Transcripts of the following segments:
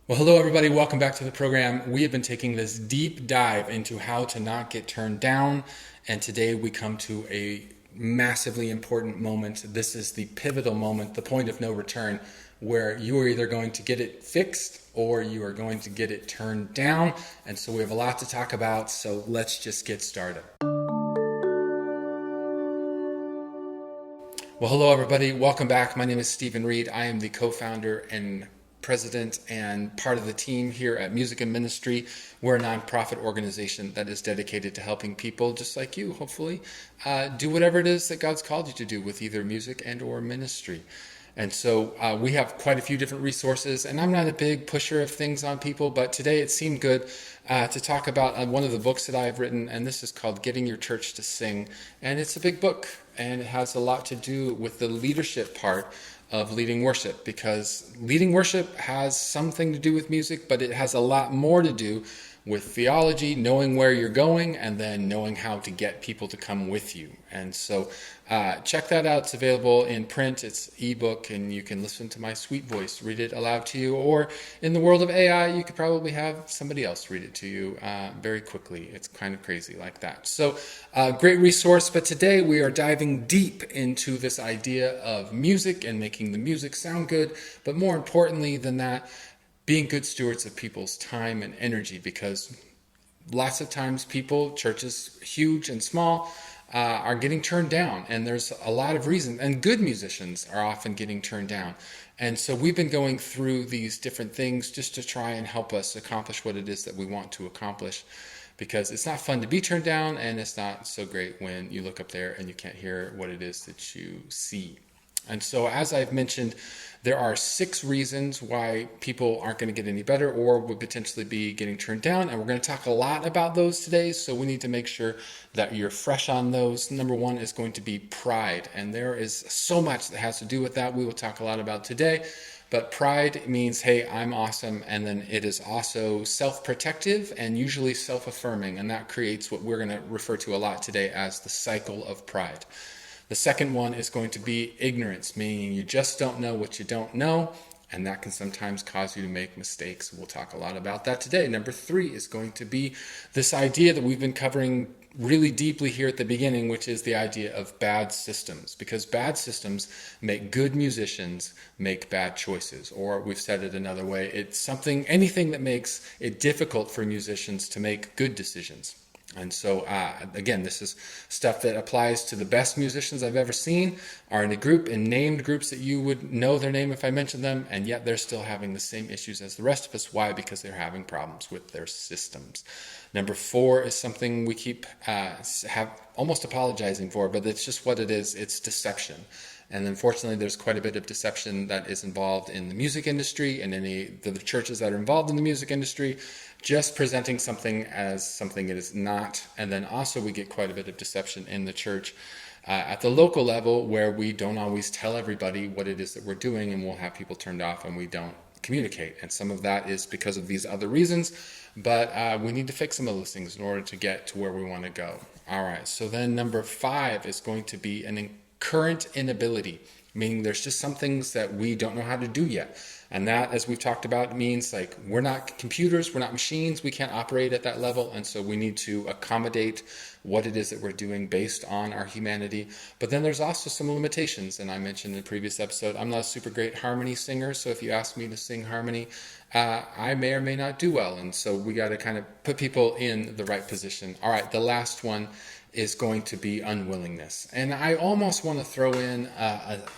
Well, hello, everybody. Welcome back to the program. We have been taking this deep dive into how to not get turned down. And today we come to a massively important moment. This is the pivotal moment, the point of no return, where you are either going to get it fixed or you are going to get it turned down. And so we have a lot to talk about. So let's just get started. Well, hello, everybody. Welcome back. My name is Stephen Reed. I am the co-founder and president and part of the team here at Music and Ministry. We're a nonprofit organization that is dedicated to helping people just like you, hopefully, do whatever it is that God's called you to do with either music and or ministry. And so we have quite a few different resources, and I'm not a big pusher of things on people, but today it seemed good to talk about one of the books that I have written, and this is called Getting Your Church to Sing. And it's a big book, and it has a lot to do with the leadership part of leading worship, because leading worship has something to do with music, but it has a lot more to do with theology, knowing where you're going, and then knowing how to get people to come with you. And so check that out. It's available in print. It's ebook, and you can listen to my sweet voice read it aloud to you. Or in the world of AI, you could probably have somebody else read it to you very quickly. It's kind of crazy like that. So great resource. But today we are diving deep into this idea of music and making the music sound good. But more importantly than that, being good stewards of people's time and energy, because lots of times people, churches, huge and small, are getting turned down, and there's a lot of reasons, and good musicians are often getting turned down. And so we've been going through these different things just to try and help us accomplish what it is that we want to accomplish, because it's not fun to be turned down, and it's not so great when you look up there and you can't hear what it is that you see. And so, as I've mentioned, there are 6 reasons why people aren't going to get any better or would potentially be getting turned down. And we're going to talk a lot about those today. So we need to make sure that you're fresh on those. Number 1 is going to be pride. And there is so much that has to do with that. We will talk a lot about today. But pride means, hey, I'm awesome. And then it is also self-protective and usually self-affirming. And that creates what we're going to refer to a lot today as the cycle of pride. The second one is going to be ignorance, meaning you just don't know what you don't know, and that can sometimes cause you to make mistakes. We'll talk a lot about that today. Number 3 is going to be this idea that we've been covering really deeply here at the beginning, which is the idea of bad systems, because bad systems make good musicians make bad choices. Or we've said it another way, it's anything that makes it difficult for musicians to make good decisions. And so, again, this is stuff that applies to the best musicians I've ever seen, are in a group, in named groups that you would know their name if I mentioned them, and yet they're still having the same issues as the rest of us. Why? Because they're having problems with their systems. Number 4 is something we keep almost apologizing for, but it's just what it is. It's deception. And unfortunately, there's quite a bit of deception that is involved in the music industry and the churches that are involved in the music industry, just presenting something as something it is not. And then also we get quite a bit of deception in the church at the local level, where we don't always tell everybody what it is that we're doing, and we'll have people turned off and we don't communicate. And some of that is because of these other reasons, but we need to fix some of those things in order to get to where we want to go. All right, so then number 5 is going to be an current inability, meaning there's just some things that we don't know how to do yet. And that, as we've talked about, means like we're not computers, we're not machines, we can't operate at that level. And so we need to accommodate what it is that we're doing based on our humanity. But then there's also some limitations. And I mentioned in the previous episode, I'm not a super great harmony singer. So if you ask me to sing harmony, I may or may not do well. And so we got to kind of put people in the right position. All right, the last one is going to be unwillingness. And I almost want to throw in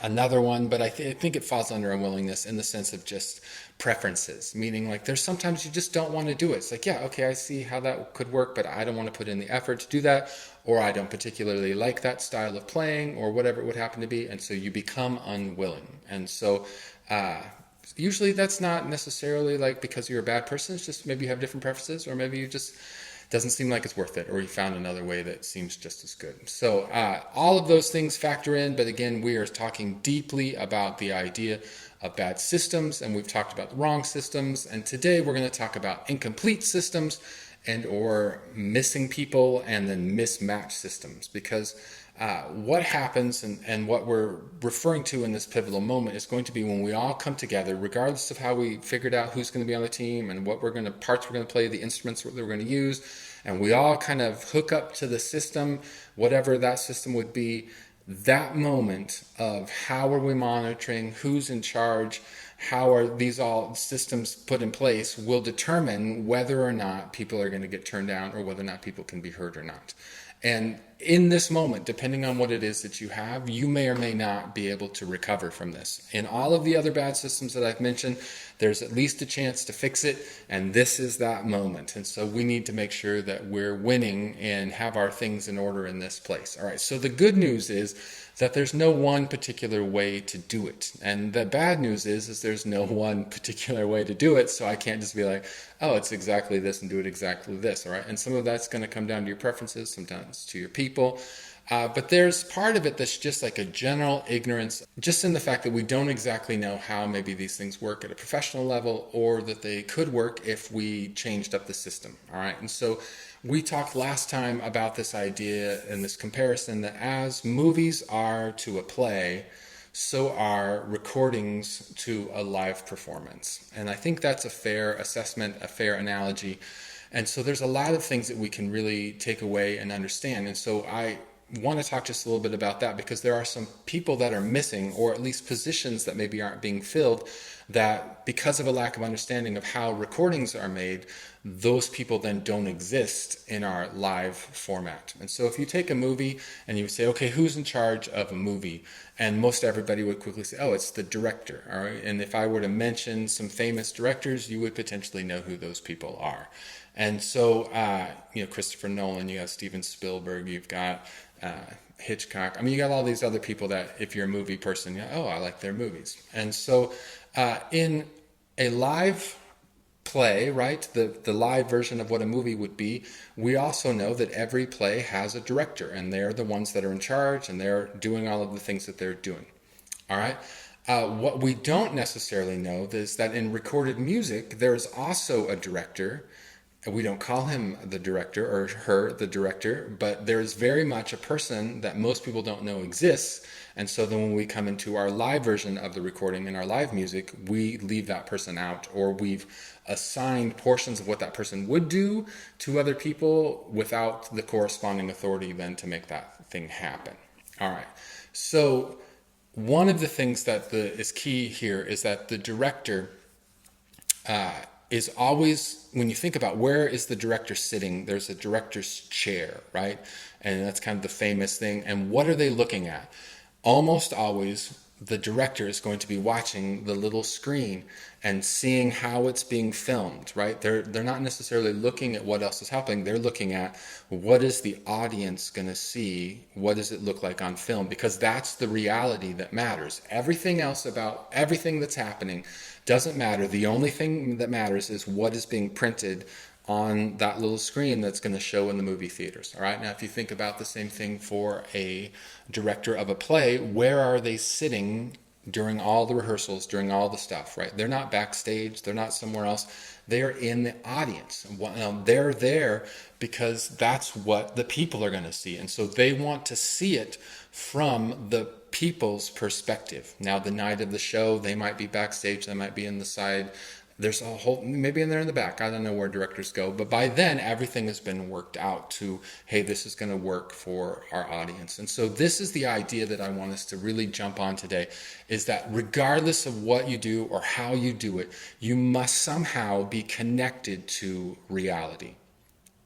another one, but I think it falls under unwillingness in the sense of just preferences, meaning like there's sometimes you just don't want to do it. It's like, yeah, okay, I see how that could work, but I don't want to put in the effort to do that, or I don't particularly like that style of playing, or whatever it would happen to be, and so you become unwilling. And so usually that's not necessarily like because you're a bad person, it's just maybe you have different preferences, or maybe you just doesn't seem like it's worth it, or you found another way that seems just as good. So all of those things factor in, but again, we are talking deeply about the idea of bad systems, and we've talked about the wrong systems, and today we're going to talk about incomplete systems and or missing people and then mismatch systems. Because what happens and what we're referring to in this pivotal moment is going to be when we all come together, regardless of how we figured out who's going to be on the team and what parts we're going to play, the instruments that we're going to use, and we all kind of hook up to the system, whatever that system would be. That moment of how are we monitoring, who's in charge, how are these all systems put in place will determine whether or not people are going to get turned down or whether or not people can be heard or not. And in this moment, depending on what it is that you have, you may or may not be able to recover from this. In all of the other bad systems that I've mentioned, there's at least a chance to fix it, and this is that moment. And so we need to make sure that we're winning and have our things in order in this place. All right, so the good news is that there's no one particular way to do it. And the bad news is there's no one particular way to do it, so I can't just be like, oh, it's exactly this and do it exactly this, all right? And some of that's going to come down to your preferences, sometimes to your people. But there's part of it that's just like a general ignorance, just in the fact that we don't exactly know how maybe these things work at a professional level, or that they could work if we changed up the system, all right? And so we talked last time about this idea and this comparison that as movies are to a play, so are recordings to a live performance. And I think that's a fair assessment, a fair analogy. And so there's a lot of things that we can really take away and understand. And so I want to talk just a little bit about that, because there are some people that are missing, or at least positions that maybe aren't being filled, that because of a lack of understanding of how recordings are made, those people then don't exist in our live format. And so if you take a movie and you say, okay, who's in charge of a movie? And most everybody would quickly say, oh, it's the director. All right. And if I were to mention some famous directors, you would potentially know who those people are. And so, Christopher Nolan, you got Steven Spielberg, you've got Hitchcock. I mean, you got all these other people that if you're a movie person, you're, oh, I like their movies. And so in a live play, right, the live version of what a movie would be, we also know that every play has a director, and they're the ones that are in charge, and they're doing all of the things that they're doing. All right. What we don't necessarily know is that in recorded music, there's also a director. We don't call him the director or her the director, but there's very much a person that most people don't know exists. And so then when we come into our live version of the recording in our live music, we leave that person out, or we've assigned portions of what that person would do to other people without the corresponding authority then to make that thing happen. All right. So one of the things that is key here is that the director is always, when you think about where is the director sitting, there's a director's chair, right? And that's kind of the famous thing. And what are they looking at? Almost always, the director is going to be watching the little screen and seeing how it's being filmed, right? They're not necessarily looking at what else is happening. They're looking at what is the audience going to see? What does it look like on film? Because that's the reality that matters. Everything else about everything that's happening doesn't matter. The only thing that matters is what is being printed on that little screen that's going to show in the movie theaters. All right. Now, if you think about the same thing for a director of a play, where are they sitting during all the rehearsals, during all the stuff, right? They're not backstage. They're not somewhere else. They're in the audience. They're there because that's what the people are going to see. And so they want to see it from the people's perspective. Now, the night of the show, they might be backstage. They might be in the side. There's a whole, maybe they're in the back. I don't know where directors go. But by then, everything has been worked out to, hey, this is going to work for our audience. And so this is the idea that I want us to really jump on today, is that regardless of what you do or how you do it, you must somehow be connected to reality.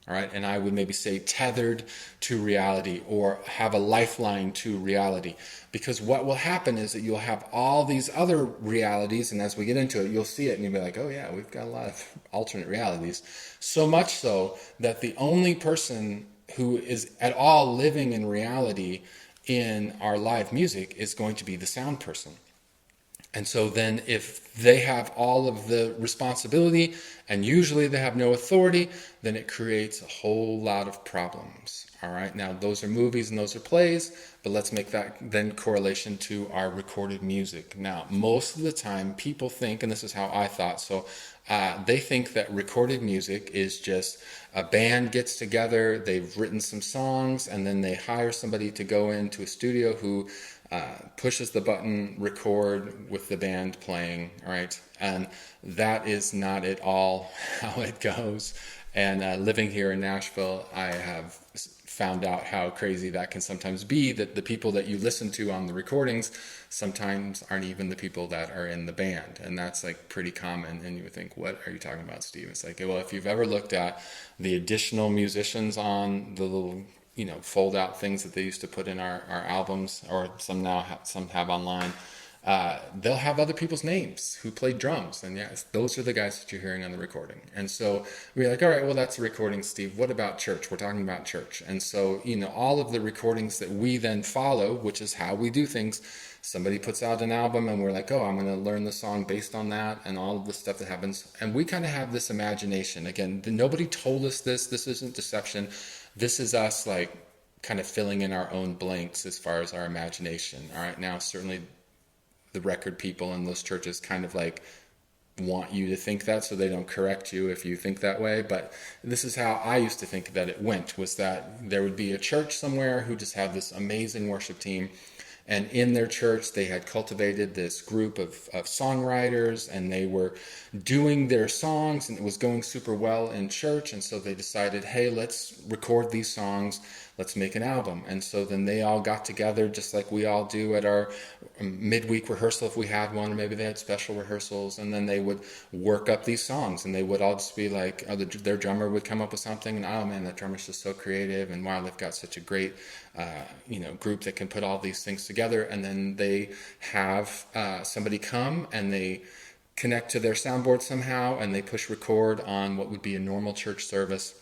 All right, and I would maybe say tethered to reality, or have a lifeline to reality. Because what will happen is that you'll have all these other realities, and as we get into it, you'll see it and you'll be like, oh yeah, we've got a lot of alternate realities. So much so that the only person who is at all living in reality in our live music is going to be the sound person. And so then if they have all of the responsibility and usually they have no authority, then it creates a whole lot of problems. All right. Now, those are movies and those are plays, but let's make that then correlation to our recorded music. Now, most of the time people think, and this is how I thought, so They think that recorded music is just a band gets together, they've written some songs, and then they hire somebody to go into a studio who pushes the button, record with the band playing, right? And that is not at all how it goes. And living here in Nashville, I have found out how crazy that can sometimes be, that the people that you listen to on the recordings sometimes aren't even the people that are in the band. And that's like pretty common. And you would think, what are you talking about, Steve? It's like, well, if you've ever looked at the additional musicians on the little, fold out things that they used to put in our albums, or some have online, they'll have other people's names who played drums. And yes, those are the guys that you're hearing on the recording. And so we're like, all right, well, that's a recording, Steve. What about church? We're talking about church. And so, all of the recordings that we then follow, which is how we do things, somebody puts out an album and we're like, oh, I'm going to learn the song based on that and all of the stuff that happens. And we kind of have this imagination. Again, nobody told us this. This isn't deception. This is us like kind of filling in our own blanks as far as our imagination. All right. Now, certainly the record people in those churches kind of like want you to think that, so they don't correct you if you think that way. But this is how I used to think that it went, was that there would be a church somewhere who just had this amazing worship team. And in their church, they had cultivated this group of songwriters, and they were doing their songs, and it was going super well in church. And so they decided, hey, let's record these songs. Let's make an album. And so then they all got together, just like we all do at our midweek rehearsal if we had one, or maybe they had special rehearsals. And then they would work up these songs, and they would all just be like, their drummer would come up with something, and oh man, that drummer's just so creative, and wow, they've got such a great group that can put all these things together. And then they have somebody come and they connect to their soundboard somehow, and they push record on what would be a normal church service.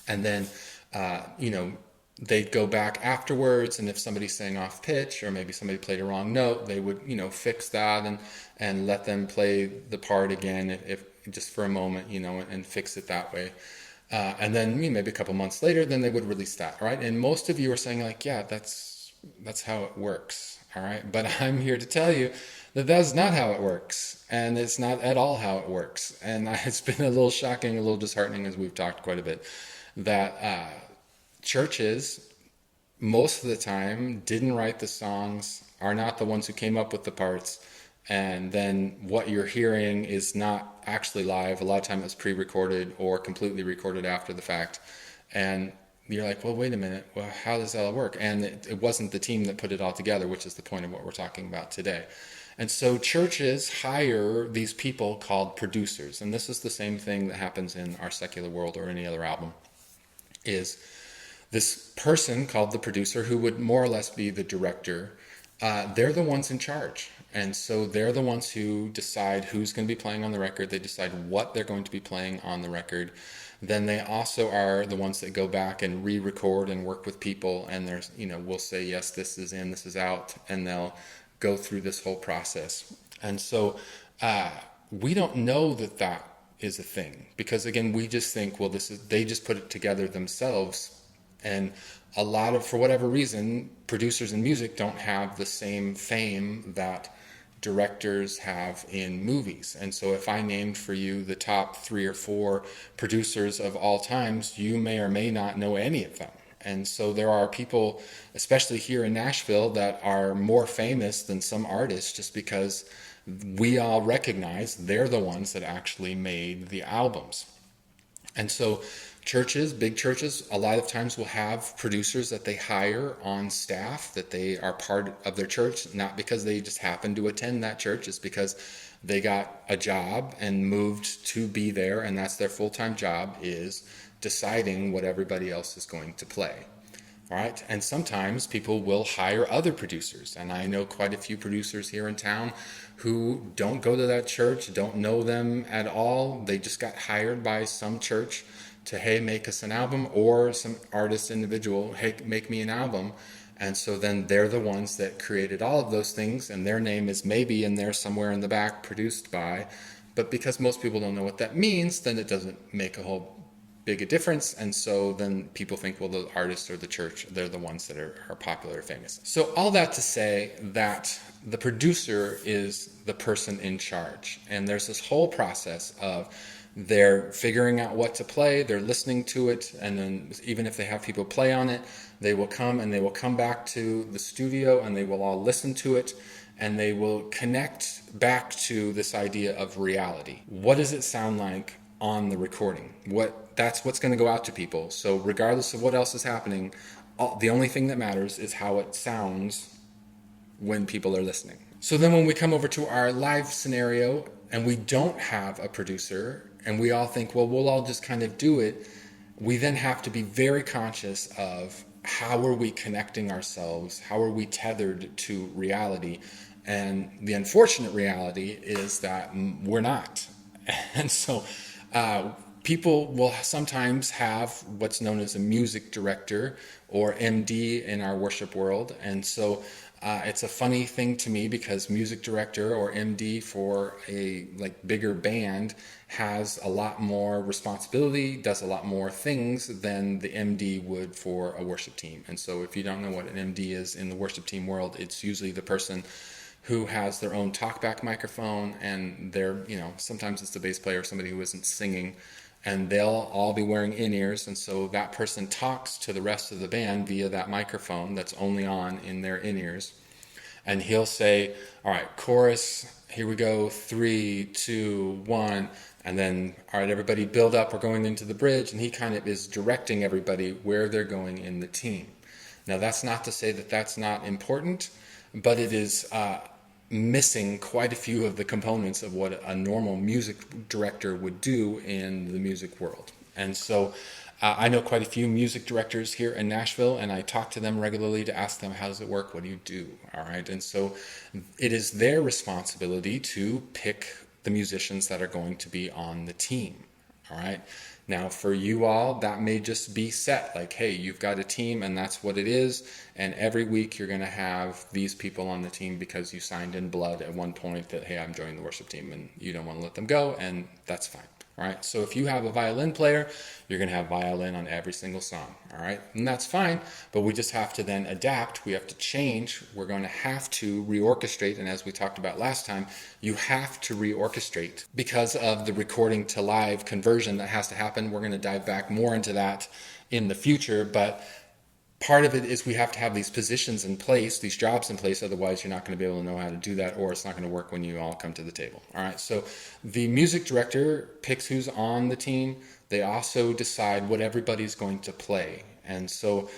And then they'd go back afterwards, and if somebody sang off pitch or maybe somebody played a wrong note, they would fix that and let them play the part again if just for a moment, and fix it that way. And then maybe a couple months later, then they would release that, right? And most of you are saying like, yeah, that's how it works, all right? But I'm here to tell you that that's not how it works, and it's not at all how it works. And it's been a little shocking, a little disheartening, as we've talked quite a bit, that churches most of the time didn't write the songs, are not the ones who came up with the parts, and then what you're hearing is not actually live. A lot of times it's pre-recorded or completely recorded after the fact. And you're like, well, wait a minute, well, how does that all work? And it wasn't the team that put it all together, which is the point of what we're talking about today. And so churches hire these people called producers, and this is the same thing that happens in our secular world or any other album, is this person called the producer, who would more or less be the director. They're the ones in charge. And so they're the ones who decide who's going to be playing on the record. They decide what they're going to be playing on the record. Then they also are the ones that go back and re-record and work with people. And there's, we'll say, yes, this is in, this is out. And they'll go through this whole process. And so we don't know that is a thing, because again, we just think, well, they just put it together themselves. And a lot of, for whatever reason, producers in music don't have the same fame that directors have in movies. And so if I named for you the top 3 or 4 producers of all times, you may or may not know any of them. And so there are people, especially here in Nashville, that are more famous than some artists just because we all recognize they're the ones that actually made the albums. And so churches, big churches, a lot of times will have producers that they hire on staff, that they are part of their church, not because they just happen to attend that church. It's because they got a job and moved to be there, and that's their full-time job, is deciding what everybody else is going to play. All right. And sometimes people will hire other producers. And I know quite a few producers here in town who don't go to that church, don't know them at all. They just got hired by some church to, hey, make us an album, or some artist individual, hey, make me an album. And so then they're the ones that created all of those things, and their name is maybe in there somewhere in the back, produced by. But because most people don't know what that means, then it doesn't make a whole big a difference, and so then people think, well, the artist or the church, they're the ones that are popular or famous. So all that to say that the producer is the person in charge, and there's this whole process of they're figuring out what to play, they're listening to it, and then even if they have people play on it, they will come back to the studio and they will all listen to it, and they will connect back to this idea of reality. What does it sound like on the recording? That's what's going to go out to people. So regardless of what else is happening, the only thing that matters is how it sounds when people are listening. So then when we come over to our live scenario and we don't have a producer and we all think, well, we'll all just kind of do it, we then have to be very conscious of how are we connecting ourselves? How are we tethered to reality? And the unfortunate reality is that we're not. And so people will sometimes have what's known as a music director or MD in our worship world. And so it's a funny thing to me because music director or MD for a bigger band has a lot more responsibility, does a lot more things than the MD would for a worship team. And so if you don't know what an MD is in the worship team world, it's usually the person who has their own talkback microphone, and sometimes it's the bass player or somebody who isn't singing, and they'll all be wearing in-ears, and so that person talks to the rest of the band via that microphone that's only on in their in-ears, and he'll say, all right, chorus, here we go, 3, 2, 1, and then, all right, everybody build up, we're going into the bridge, and he kind of is directing everybody where they're going in the team. Now, that's not to say that that's not important, but it is missing quite a few of the components of what a normal music director would do in the music world. And so I know quite a few music directors here in Nashville, and I talk to them regularly to ask them, how does it work? What do you do? All right. And so it is their responsibility to pick the musicians that are going to be on the team. All right. Now, for you all, that may just be set. Like, hey, you've got a team and that's what it is. And every week you're going to have these people on the team because you signed in blood at one point that, hey, I'm joining the worship team, and you don't want to let them go, and that's fine. All right. So if you have a violin player, you're going to have violin on every single song. All right. And that's fine. But we just have to then adapt. We have to change. We're going to have to reorchestrate. And as we talked about last time, you have to reorchestrate because of the recording to live conversion that has to happen. We're going to dive back more into that in the future. But part of it is we have to have these positions in place, these jobs in place, otherwise you're not going to be able to know how to do that, or it's not going to work when you all come to the table. All right, so the music director picks who's on the team. They also decide what everybody's going to play, and so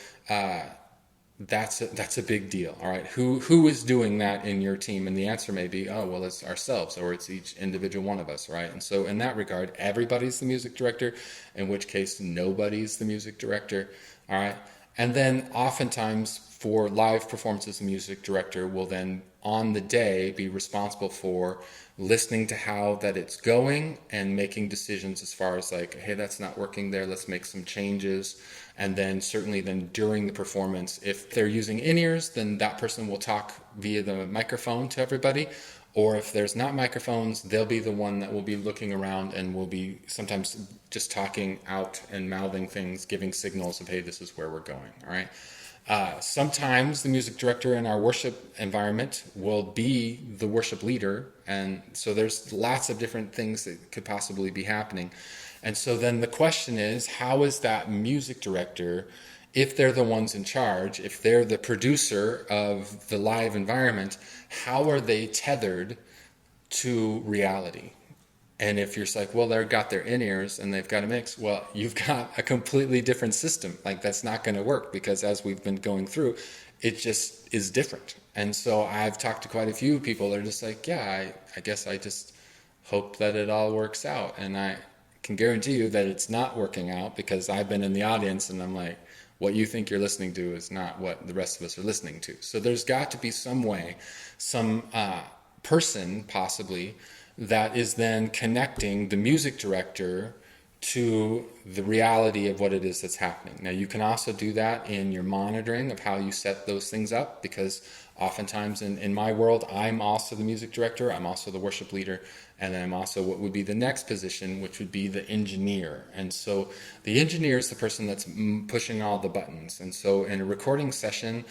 that's a big deal. All right, who is doing that in your team? And the answer may be, oh, well, it's ourselves, or it's each individual one of us, right? And so in that regard, everybody's the music director, in which case nobody's the music director. All right. And then oftentimes for live performances, the music director will then on the day be responsible for listening to how that it's going and making decisions as far as like, hey, that's not working there, let's make some changes. And then certainly then during the performance, if they're using in-ears, then that person will talk via the microphone to everybody. Or if there's not microphones, they'll be the one that will be looking around and will be sometimes just talking out and mouthing things, giving signals of, hey, this is where we're going, all right? Sometimes the music director in our worship environment will be the worship leader, and so there's lots of different things that could possibly be happening. And so then the question is, how is that music director, if they're the ones in charge, if they're the producer of the live environment, how are they tethered to reality? And if you're just like, well, they've got their in-ears and they've got a mix, well, you've got a completely different system. Like, that's not going to work because as we've been going through, it just is different. And so I've talked to quite a few people that are just like, yeah, I guess I just hope that it all works out. And I can guarantee you that it's not working out because I've been in the audience and I'm like, what you think you're listening to is not what the rest of us are listening to. So there's got to be some way, some person possibly, that is then connecting the music director to the reality of what it is that's happening. Now, you can also do that in your monitoring of how you set those things up, because oftentimes in my world, I'm also the music director, I'm also the worship leader, And then I'm also what would be the next position, which would be the engineer. And so the engineer is the person that's pushing all the buttons. And so in a recording session,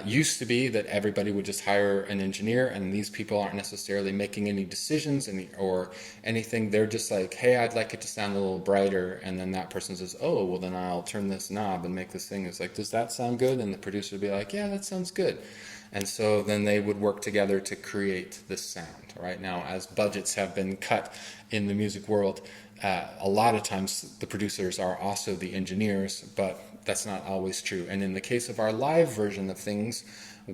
used to be that everybody would just hire an engineer, and these people aren't necessarily making any decisions or anything. They're just like, hey, I'd like it to sound a little brighter. And then that person says, oh, well, then I'll turn this knob and make this thing. It's like, does that sound good? And the producer would be like, yeah, that sounds good. And so then they would work together to create this sound. Right now, as budgets have been cut in the music world, a lot of times the producers are also the engineers, but that's not always true. And in the case of our live version of things,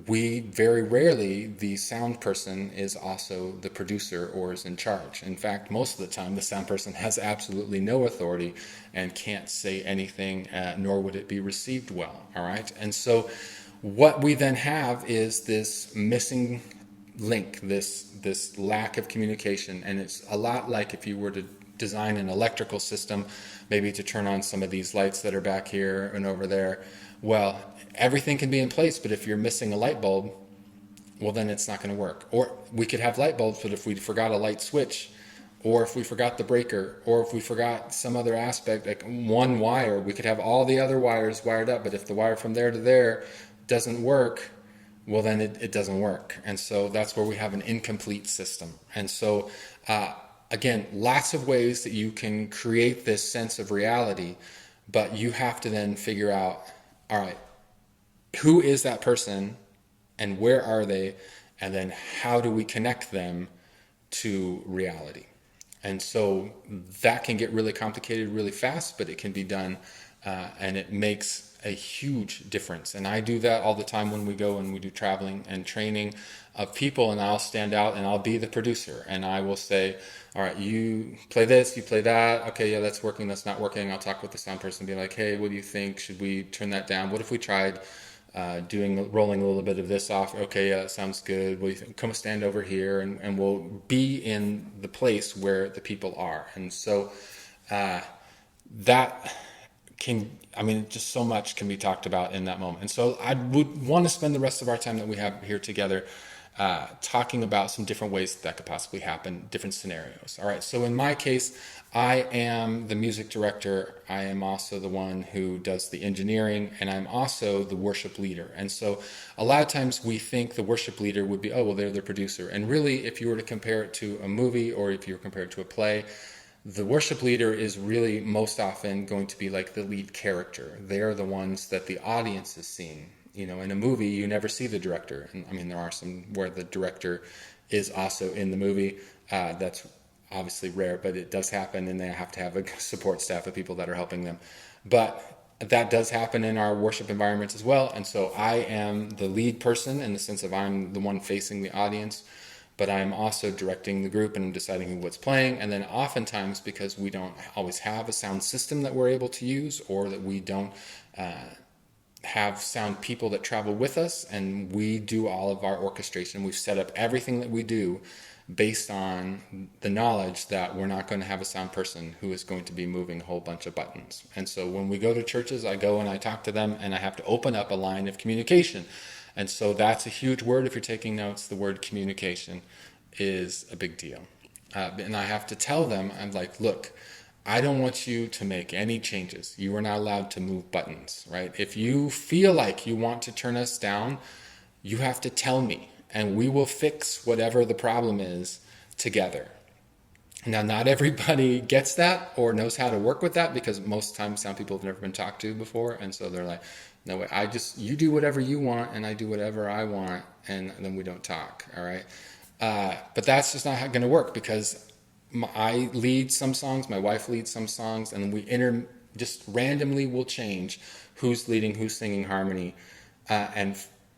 we very rarely, the sound person is also the producer or is in charge. In fact, most of the time, the sound person has absolutely no authority and can't say anything, nor would it be received well. All right. And so what we then have is this missing link, this lack of communication. And it's a lot like if you were to design an electrical system, maybe to turn on some of these lights that are back here and over there. Well, everything can be in place, but if you're missing a light bulb, well, then it's not going to work. Or we could have light bulbs, but if we forgot a light switch, or if we forgot the breaker, or if we forgot some other aspect, like one wire, we could have all the other wires wired up, but if the wire from there to there doesn't work, well, then it doesn't work. And so that's where we have an incomplete system. And so, again, lots of ways that you can create this sense of reality, but you have to then figure out, all right, who is that person and where are they? And then how do we connect them to reality? And so that can get really complicated really fast, but it can be done, and it makes a huge difference. And I do that all the time when we go and we do traveling and training of people, and I'll stand out and I'll be the producer and I will say, all right, you play this, you play that. Okay, yeah, that's working, that's not working. I'll talk with the sound person and be like, hey, what do you think? Should we turn that down? What if we tried rolling a little bit of this off? Okay, yeah, that sounds good. What do you think? Come stand over here, and we'll be in the place where the people are. And so that just so much can be talked about in that moment. And so I would want to spend the rest of our time that we have here together talking about some different ways that could possibly happen, different scenarios. All right, so in my case, I am the music director. I am also the one who does the engineering, and I'm also the worship leader. And so a lot of times we think the worship leader would be, oh, well, they're the producer. And really, if you were to compare it to a movie or if you were to compare it to a play, the worship leader is really most often going to be like the lead character. They're the ones that the audience is seeing. You know, in a movie, you never see the director. And I mean, there are some where the director is also in the movie. That's obviously rare, but it does happen, and they have to have a support staff of people that are helping them. But that does happen in our worship environments as well. And so I am the lead person in the sense of I'm the one facing the audience, but I'm also directing the group and deciding what's playing. And then oftentimes, because we don't always have a sound system that we're able to use, or that we don't have sound people that travel with us, and we do all of our orchestration. We've set up everything that we do based on the knowledge that we're not going to have a sound person who is going to be moving a whole bunch of buttons. And so when we go to churches, I go and I talk to them, and I have to open up a line of communication. And so that's a huge word. If you're taking notes, the word communication is a big deal. And I have to tell them, I'm like, look, I don't want you to make any changes. You are not allowed to move buttons, right? If you feel like you want to turn us down, you have to tell me, and we will fix whatever the problem is together. Now, not everybody gets that or knows how to work with that, because most times sound people have never been talked to before. And so they're like, no way, you do whatever you want and I do whatever I want, and then we don't talk, all right? But that's just not going to work, because I lead some songs, my wife leads some songs, and we just randomly will change who's leading, who's singing harmony, and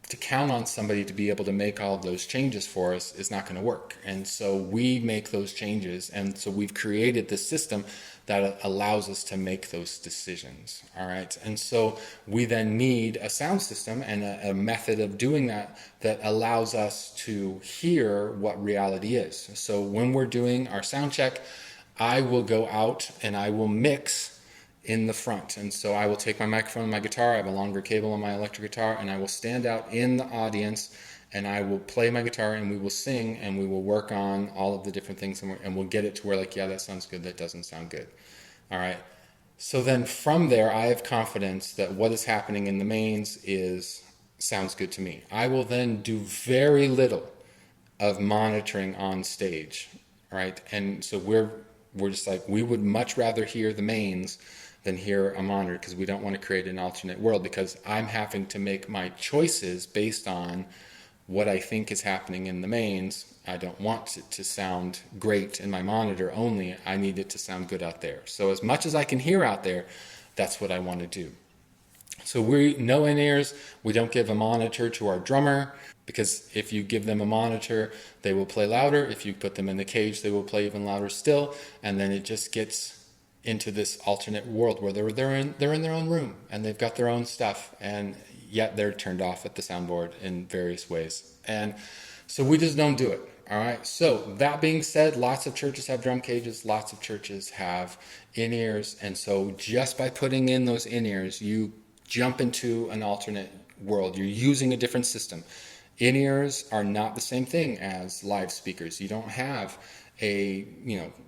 to count on somebody to be able to make all of those changes for us is not going to work. And so we make those changes, and so we've created this system that allows us to make those decisions. All right, and so we then need a sound system and a method of doing that allows us to hear what reality is. So when we're doing our sound check, I will go out and I will mix in the front. And so I will take my microphone and my guitar, I have a longer cable on my electric guitar, and I will stand out in the audience and I will play my guitar and we will sing and we will work on all of the different things and we'll get it to where like, yeah, that sounds good, that doesn't sound good. All right. So then from there, I have confidence that what is happening in the mains sounds good to me. I will then do very little of monitoring on stage, right? And so we're just like, we would much rather hear the mains than hear a monitor, because we don't want to create an alternate world, because I'm having to make my choices based on what I think is happening in the mains. I don't want it to sound great in my monitor only. I need it to sound good out there. So as much as I can hear out there, that's what I want to do. So no in-ears. We don't give a monitor to our drummer, because if you give them a monitor, they will play louder. If you put them in the cage, they will play even louder still. And then it just gets into this alternate world where they're in their own room and they've got their own stuff, and yet they're turned off at the soundboard in various ways. And so we just don't do it. All right. So that being said, lots of churches have drum cages. Lots of churches have in-ears. And so just by putting in those in-ears, you jump into an alternate world. You're using a different system. In-ears are not the same thing as live speakers. You don't have a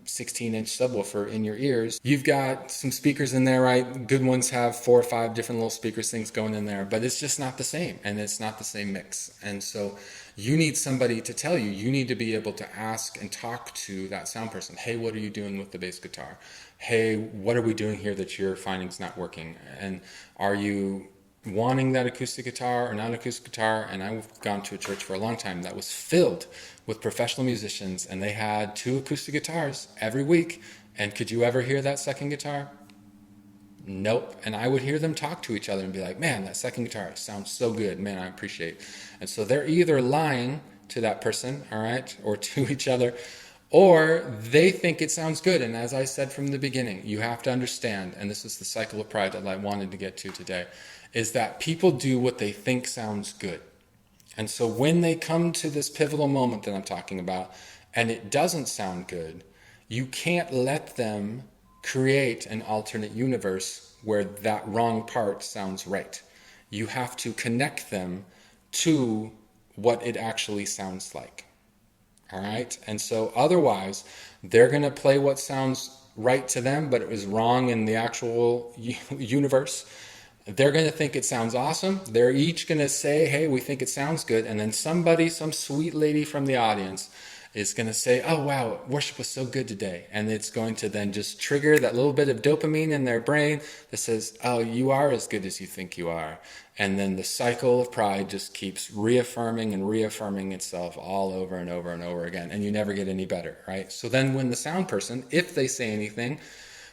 16-inch subwoofer in your ears. You've got some speakers in there, right? Good ones have 4 or 5 different little speakers things going in there, but it's just not the same, and it's not the same mix. And so you need somebody to tell you. You need to be able to ask and talk to that sound person. Hey, what are you doing with the bass guitar? Hey, what are we doing here that you're finding is not working? And are you wanting that acoustic guitar or non-acoustic guitar? And I've gone to a church for a long time that was filled with professional musicians, and they had 2 acoustic guitars every week. And could you ever hear that second guitar? Nope. And I would hear them talk to each other and be like, man, that second guitar sounds so good. Man, I appreciate it. And so they're either lying to that person, all right, or to each other, or they think it sounds good. And as I said from the beginning, you have to understand, and this is the cycle of pride that I wanted to get to today, is that people do what they think sounds good. And so when they come to this pivotal moment that I'm talking about, and it doesn't sound good, you can't let them create an alternate universe where that wrong part sounds right. You have to connect them to what it actually sounds like. All right? And so otherwise, they're going to play what sounds right to them, but it was wrong in the actual universe. They're going to think it sounds awesome. They're each going to say, hey, we think it sounds good. And then somebody, some sweet lady from the audience is going to say, oh, wow, worship was so good today. And it's going to then just trigger that little bit of dopamine in their brain that says, oh, you are as good as you think you are. And then the cycle of pride just keeps reaffirming and reaffirming itself all over and over and over again. And you never get any better, right? So then when the sound person, if they say anything,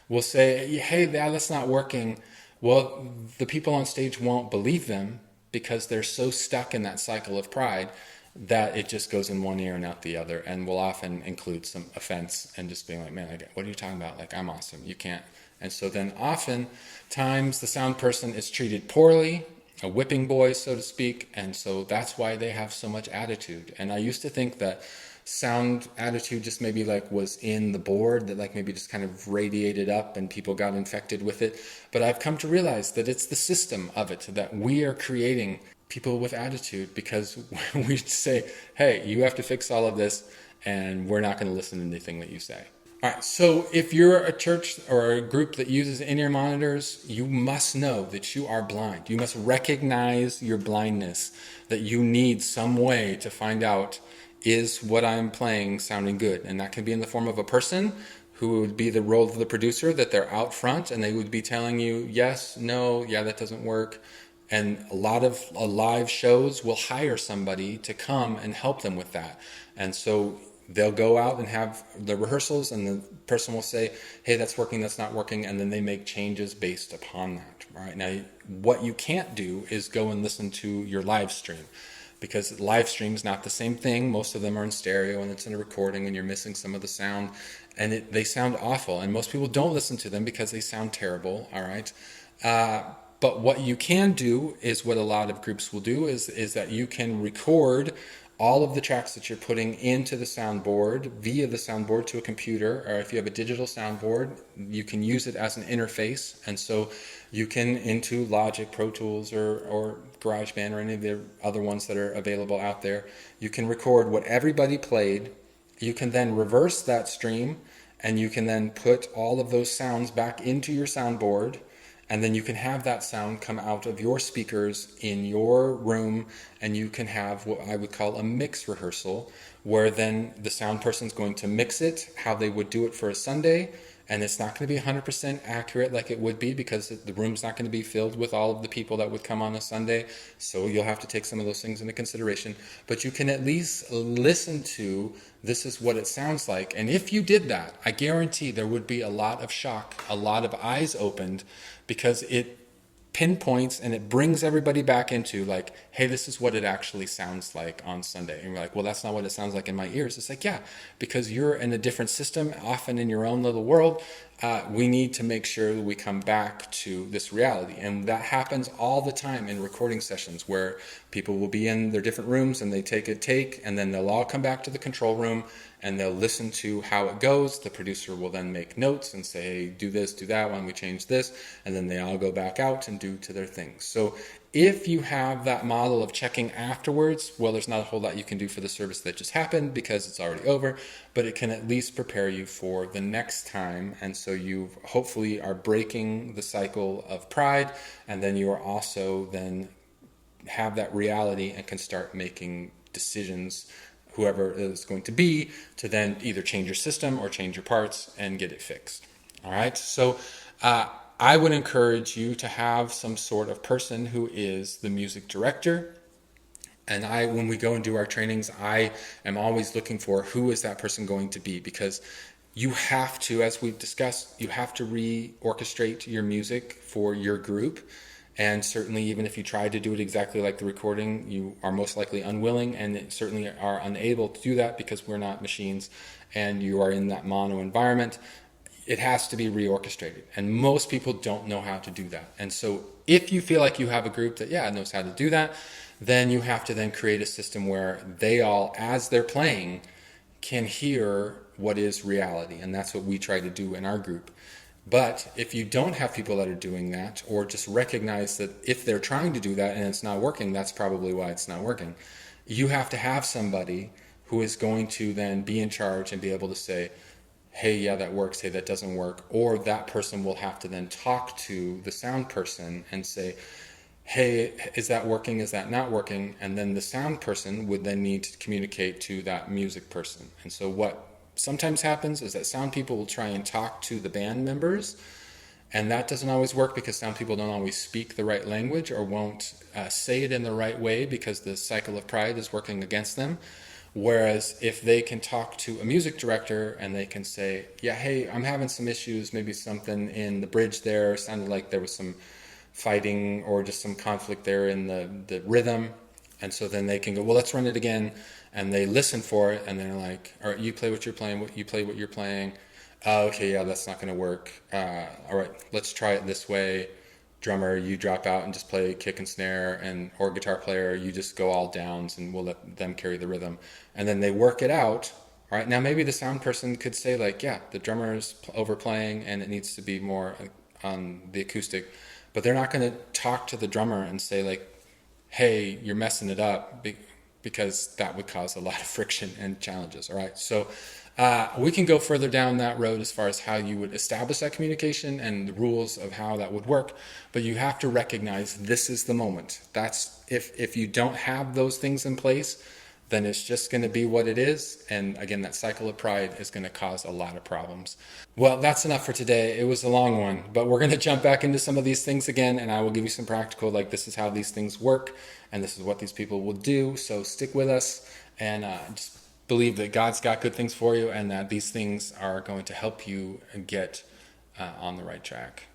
will say, hey, that's not working. Well, the people on stage won't believe them because they're so stuck in that cycle of pride that it just goes in one ear and out the other, and will often include some offense and just being like, man, what are you talking about? Like, I'm awesome. You can't. And so then oftentimes the sound person is treated poorly, a whipping boy, so to speak, and so that's why they have so much attitude. And I used to think that sound attitude just maybe like was in the board, that like maybe just kind of radiated up and people got infected with it. But I've come to realize that it's the system of it, that we are creating people with attitude because we say, hey, you have to fix all of this, and we're not going to listen to anything that you say. All right, so if you're a church or a group that uses in-ear monitors, you must know that you are blind. You must recognize your blindness, that you need some way to find out, is what I'm playing sounding good? And that can be in the form of a person who would be the role of the producer, that they're out front and they would be telling you, yes, no, yeah, that doesn't work. And a lot of live shows will hire somebody to come and help them with that. And so they'll go out and have the rehearsals, and the person will say, hey, that's working, that's not working, and then they make changes based upon that. Right? Now, what you can't do is go and listen to your live stream, because live stream is not the same thing. Most of them are in stereo, and it's in a recording, and you're missing some of the sound, and they sound awful. And most people don't listen to them because they sound terrible. All right. But what you can do is what a lot of groups will do is that you can record all of the tracks that you're putting into the soundboard via the soundboard to a computer, or if you have a digital soundboard, you can use it as an interface. And so you can, into Logic, Pro Tools, or GarageBand, or any of the other ones that are available out there, you can record what everybody played. You can then reverse that stream, and you can then put all of those sounds back into your soundboard, and then you can have that sound come out of your speakers in your room, and you can have what I would call a mix rehearsal, where then the sound person's going to mix it how they would do it for a Sunday, and it's not going to be 100% accurate like it would be, because the room's not going to be filled with all of the people that would come on a Sunday, so you'll have to take some of those things into consideration. But you can at least listen to, this is what it sounds like. And if you did that, I guarantee there would be a lot of shock, a lot of eyes opened, because it pinpoints and it brings everybody back into like, hey, this is what it actually sounds like on Sunday. And you're like, well, that's not what it sounds like in my ears. It's like, yeah, because you're in a different system, often in your own little world. We need to make sure that we come back to this reality. And that happens all the time in recording sessions, where people will be in their different rooms and they take a take, and then they'll all come back to the control room and they'll listen to how it goes. The producer will then make notes and say, hey, do this, do that, why don't we change this? And then they all go back out and do to their things. So if you have that model of checking afterwards, well, there's not a whole lot you can do for the service that just happened because it's already over, but it can at least prepare you for the next time. And so you hopefully are breaking the cycle of pride, and then you are also then have that reality and can start making decisions, whoever it is going to be, to then either change your system or change your parts and get it fixed. All right. So I would encourage you to have some sort of person who is the music director. And when we go and do our trainings, I am always looking for who is that person going to be, because you have to, as we've discussed, you have to re-orchestrate your music for your group. And certainly, even if you try to do it exactly like the recording, you are most likely unwilling, and certainly are unable to do that because we're not machines and you are in that mono environment. It has to be reorchestrated, and most people don't know how to do that. And so if you feel like you have a group that knows how to do that, then you have to then create a system where they all, as they're playing, can hear what is reality. And that's what we try to do in our group. But if you don't have people that are doing that, or just recognize that if they're trying to do that and it's not working, that's probably why it's not working. You have to have somebody who is going to then be in charge and be able to say, hey, yeah, that works, hey, that doesn't work. Or that person will have to then talk to the sound person and say, hey, is that working, is that not working? And then the sound person would then need to communicate to that music person. And so what sometimes happens is that sound people will try and talk to the band members, and that doesn't always work because sound people don't always speak the right language, or won't say it in the right way because the cycle of pride is working against them. Whereas if they can talk to a music director and they can say, yeah, hey, I'm having some issues, maybe something in the bridge there sounded like there was some fighting or just some conflict there in the rhythm. And so then they can go, well, let's run it again. And they listen for it, and they're like, all right, you play what you're playing, you play what you're playing. Okay, yeah, that's not going to work. All right, let's try it this way. Drummer, you drop out and just play kick and snare, or guitar player, you just go all downs, and we'll let them carry the rhythm. And then they work it out. All right, now maybe the sound person could say like, yeah, the drummer's overplaying and it needs to be more on the acoustic. But they're not going to talk to the drummer and say like, hey, you're messing it up, because that would cause a lot of friction and challenges. All right, so we can go further down that road as far as how you would establish that communication and the rules of how that would work, but you have to recognize this is the moment. That's if you don't have those things in place, then it's just going to be what it is. And again, that cycle of pride is going to cause a lot of problems. Well, that's enough for today. It was a long one, but we're going to jump back into some of these things again, and I will give you some practical, like this is how these things work, and this is what these people will do. So stick with us, and just believe that God's got good things for you, and that these things are going to help you get on the right track.